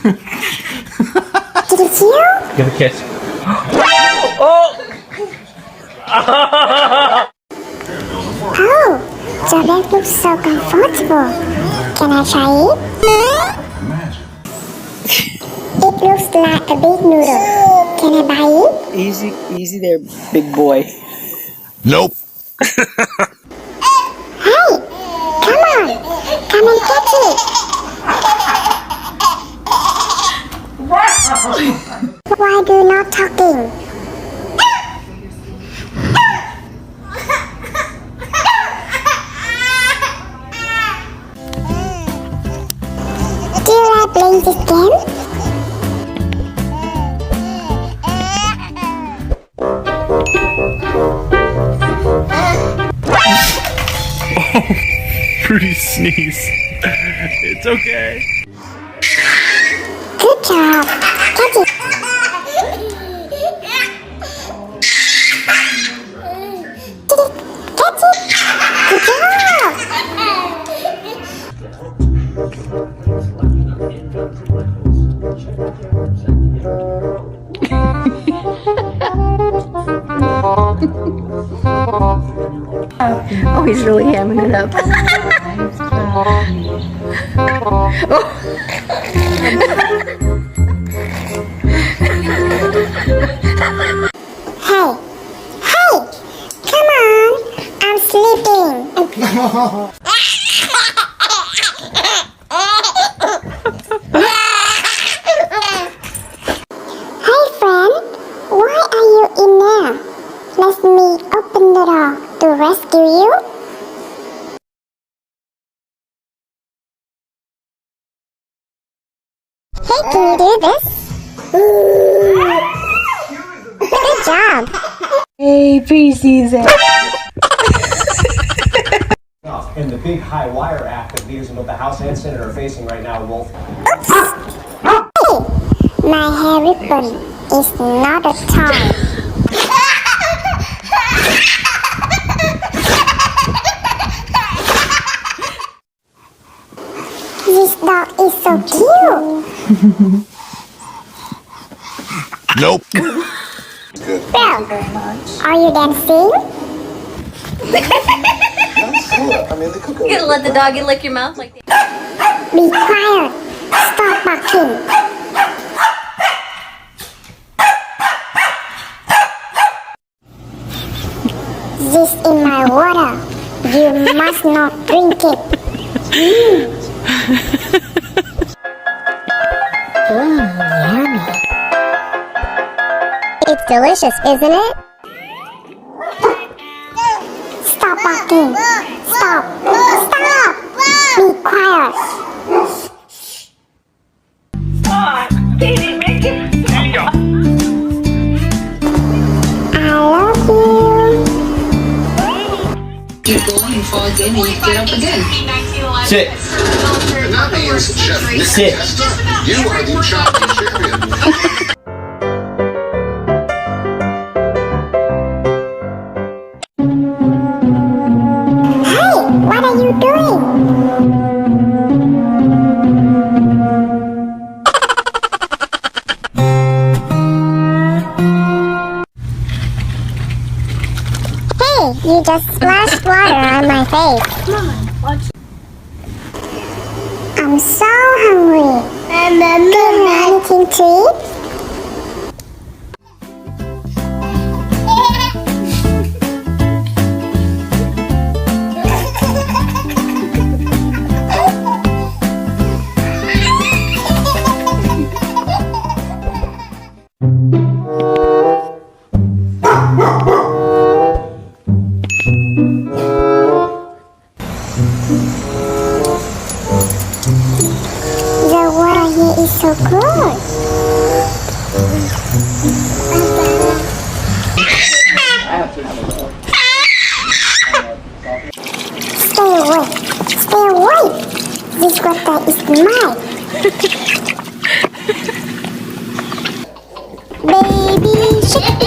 Did you feel? Get a kiss. Oh, your bed looks so comfortable. Can I try it? It looks like a big noodle. Can I buy it? Easy there, big boy. Nope. Hey, come on. Come and catch it. Why do you not talking? Do you like playing this game? Fruity sneeze. It's okay. Good job. Catch it. Catch it. Good job. Oh, he's really hamming it up. Hey, come on. I'm sleeping. Hey friend, why are you in there? Let me open the door to rescue you. Hey, can you do this? Good job. Hey, pre-season. And the big high wire act that leaders in both the House and Senate are facing right now, Wolf. Hey, my hair ribbon is not a toy. This dog is so cute. Nope. Well, are you dancing? You gonna let the doggy lick your mouth like that? Be quiet. Stop barking. This is my water. You must not drink it. Yummy. It's delicious, isn't it? Stop barking. Stop. Stop. Be quiet. I love you. Keep going and fall again and you get up again. Sit. And that means, Chef Nick Sit. Testa, you are the chocolate champion. Hey, what are you doing? Hey, you just splashed water on my face. I'm so hungry. Do you have anything to eat? The water here is so good. Stay away. Stay away. This water is mine. Baby shark,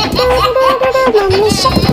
mommy shark,